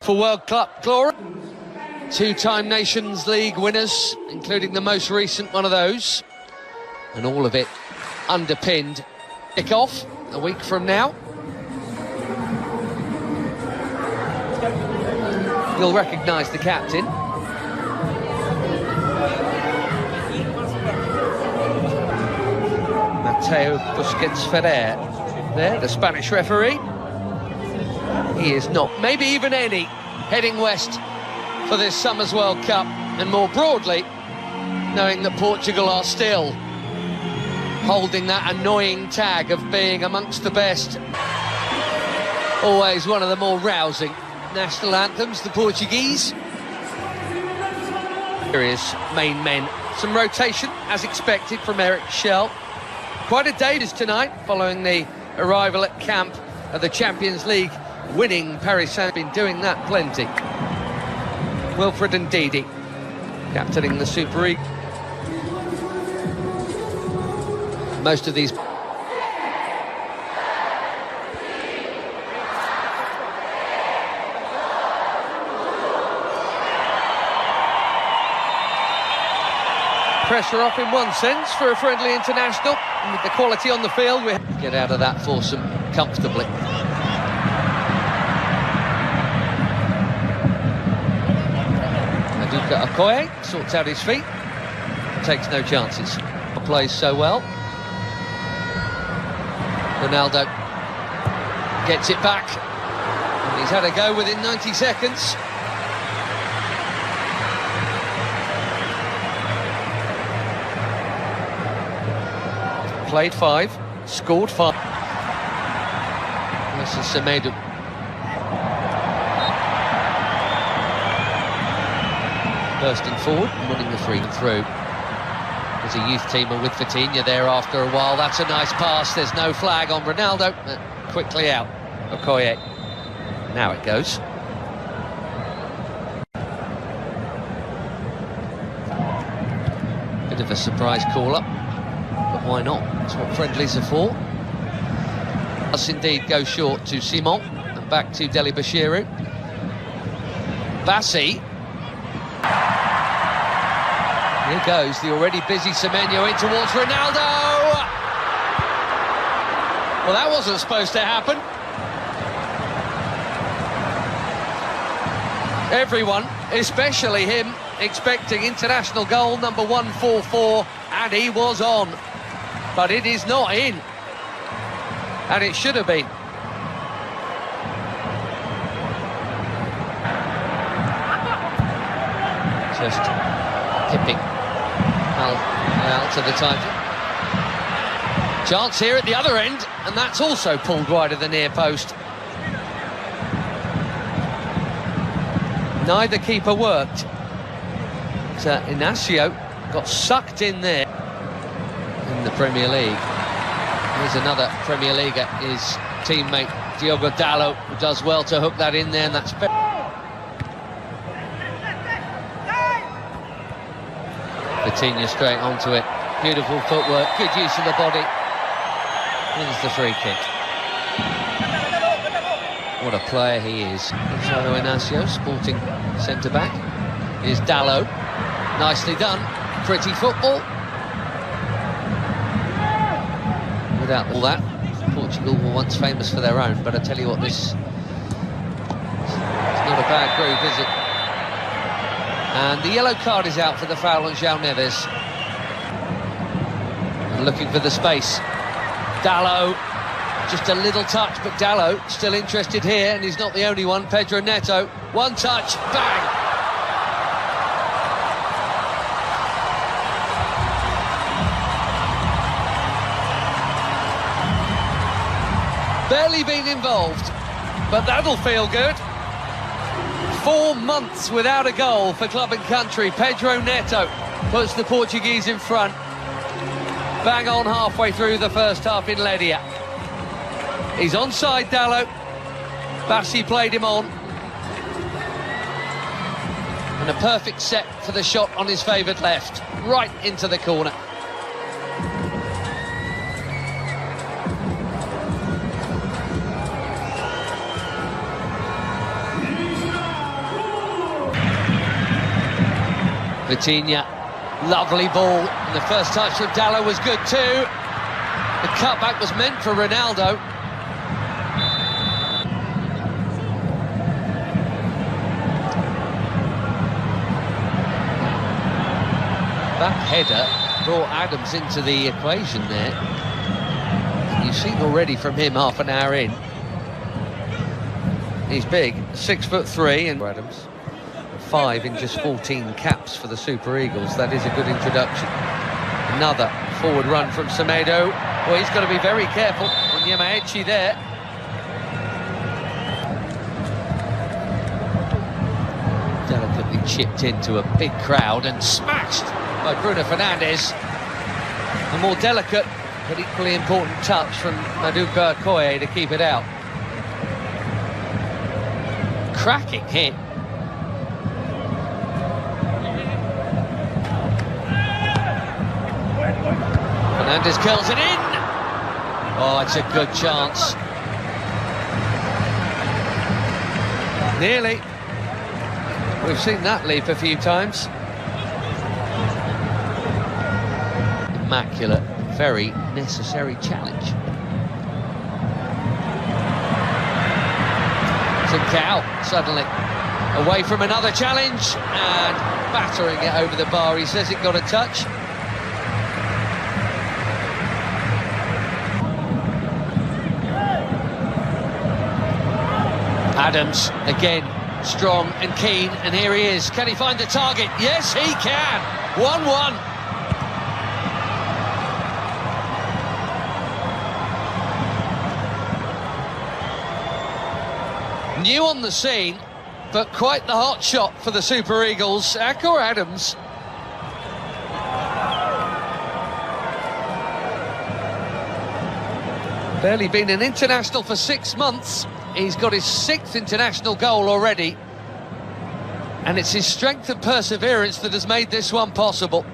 For World Cup glory. Two-time Nations League winners, including the most recent one of those. And all of it underpinned. Kick-off a week from now. You'll recognise the captain. Mateo Busquets Ferrer. There, the Spanish referee. He is not, maybe even any, heading west for this summer's World Cup, and more broadly, knowing that Portugal are still holding that annoying tag of being amongst the best. Always one of the more rousing national anthems, the Portuguese. Serious main men. Some rotation, as expected, from Eric Schell. Quite a day tonight, following the arrival at camp of the Champions League winning Paris Saint-Germain. Been doing that plenty. Wilfred Ndidi captaining the Super League. Most of these pressure off in one sense for a friendly international, and with the quality on the field we get out of that foursome comfortably. Maduka Okoye sorts out his feet, takes no chances, plays so well. Ronaldo gets it back, and he's had a go within 90 seconds. Played 5, scored 5. This is Semedo. Bursting forward and winning the free through. There's a youth teamer with Vitinha there after a while. That's a nice pass. There's no flag on Ronaldo. Quickly out. Okoye. Now it goes. Bit of a surprise call-up. But why not? That's what friendlies are for. Does indeed go short to Simon and back to Deli Bashiru. Bassi. Here goes the already busy Semenyo in towards Ronaldo. Well, that wasn't supposed to happen. Everyone, especially him, expecting international goal number 144, and he was on. But it is not in, and it should have been. Just tipping Al to the title. Chance here at the other end, and that's also pulled wide of the near post. Neither keeper worked. Inacio got sucked in there. In the Premier League. Here's another Premier Leaguer, his teammate Diogo Dalot, who does well to hook that in there, and that's Vitinha straight onto it. Beautiful footwork, good use of the body. Here's the free kick. What a player he is. Gonzalo Inacio, sporting centre-back. Here's Dalot. Nicely done. Pretty football. Without all that, Portugal were once famous for their own, but I tell you what, this is not a bad group, is it? And the yellow card is out for the foul on João Neves. And looking for the space. Dalot, just a little touch, but Dalot still interested here, and he's not the only one. Pedro Neto, one touch, bang! Barely been involved, but that'll feel good. 4 months without a goal for club and country. Pedro Neto puts the Portuguese in front. Bang on halfway through the first half in Ledia. He's onside, Dalot. Bassi played him on. And a perfect set for the shot on his favoured left. Right into the corner. Vitinha, lovely ball, and the first touch from Dalot was good too. The cutback was meant for Ronaldo. That header brought Adams into the equation there. You've seen already from him half an hour in. He's big, 6'3", and Adams. 5 in just 14 caps for the Super Eagles. That is a good introduction. Another forward run from Semedo. Well, he's got to be very careful. Onyemaechi there. Delicately chipped into a big crowd and smashed by Bruno Fernandes. A more delicate but equally important touch from Maduka Okoye to keep it out. Cracking hit. Fernandes curls it in. Oh, it's a good chance. Nearly. We've seen that leap a few times. Immaculate, very necessary challenge. Trincao suddenly away from another challenge and battering it over the bar. He says it got a touch. Adams again, strong and keen, and here he is. Can he find the target? Yes, he can. 1-1. New on the scene, but quite the hot shot for the Super Eagles. Akor Adams. Barely been an international for 6 months. He's got his 6th international goal already. And it's his strength and perseverance that has made this one possible.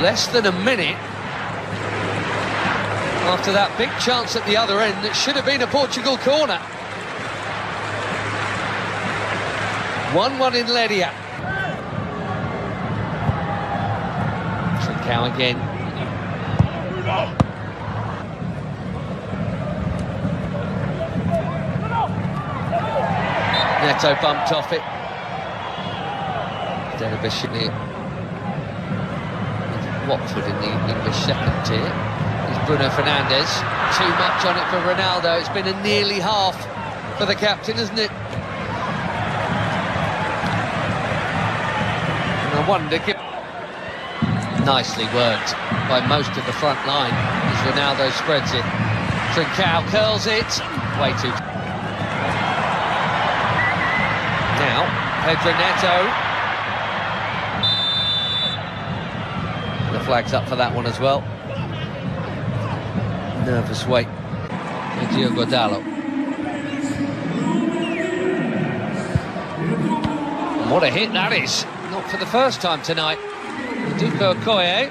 Less than a minute after that big chance at the other end that should have been a Portugal corner. 1-1 in Ledia. Trincao again. Neto bumped off it. Delabishini. Watford in the English second tier. Is Bruno Fernandes. Too much on it for Ronaldo. It's been a nearly half for the captain, isn't it? And I wonder... Nicely worked by most of the front line as Ronaldo spreads it. Trincao curls it. Way too... Now, Pedro Neto. The flag's up for that one as well. Nervous wait. Diogo Dalot. And what a hit that is. Not for the first time tonight. Maduka Okoye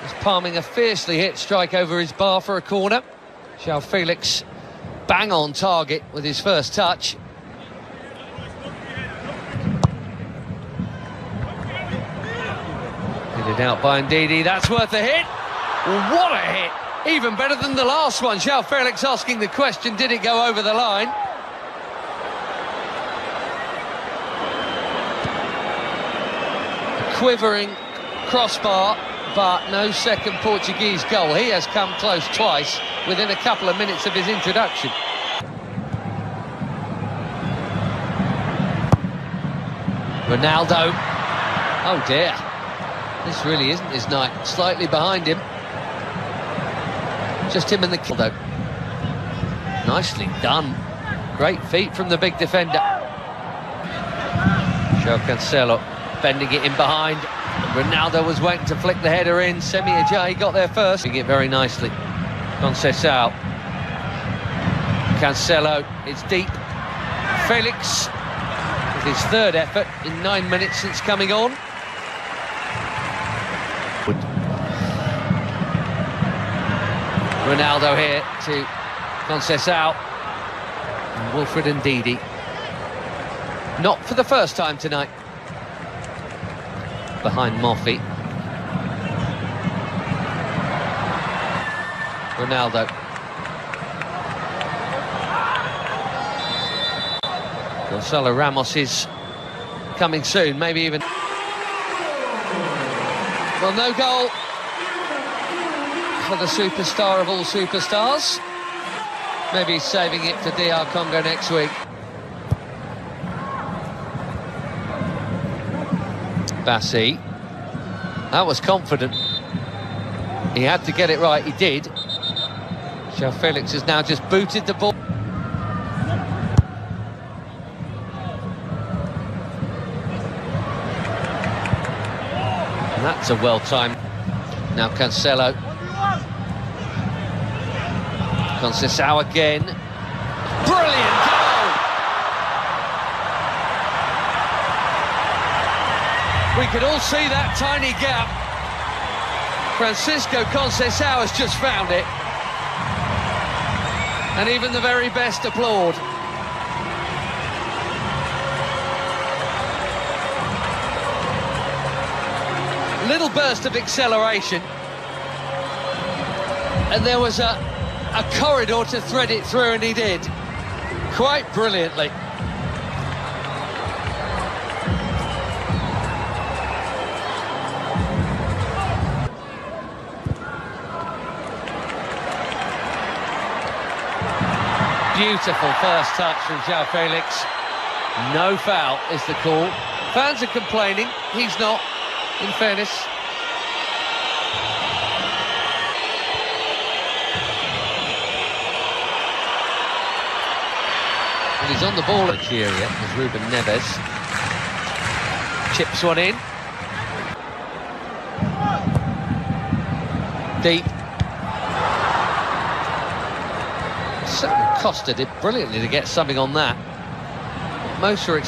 is palming a fiercely hit strike over his bar for a corner. João Felix bang on target with his first touch. Headed out by Ndidi, that's worth a hit. What a hit! Even better than the last one. João Felix asking the question, did it go over the line? A quivering crossbar, but no second Portuguese goal. He has come close twice within a couple of minutes of his introduction. Ronaldo. Oh dear. This really isn't his night. Slightly behind him. Just him and the kill though. Nicely done. Great feet from the big defender. João Cancelo bending it in behind. Ronaldo was waiting to flick the header in. Semi Ajayi got there first. Doing it very nicely. Conceição. Cancelo, it's deep. Felix with his third effort in 9 minutes since coming on. Ronaldo here to Conceição. And Wilfred Ndidi. Not for the first time tonight. Behind Moffey. Ronaldo. Gonzalo Ramos is coming soon, maybe even... Well, no goal for the superstar of all superstars. Maybe he's saving it for DR Congo next week. Bassi. That was confident. He had to get it right, he did. João Felix has now just booted the ball. And that's a well-timed. Now Cancelo. Conceição again. Brilliant goal! We could all see that tiny gap. Francisco Conceição has just found it. And even the very best applaud. Little burst of acceleration. And there was a corridor to thread it through, and he did. Quite brilliantly. Beautiful first touch from João Felix. No foul is the call. Fans are complaining, he's not, in fairness. And he's on the ball at Nigeria as Ruben Neves chips one in. Deep. Costa did brilliantly to get something on that. Most are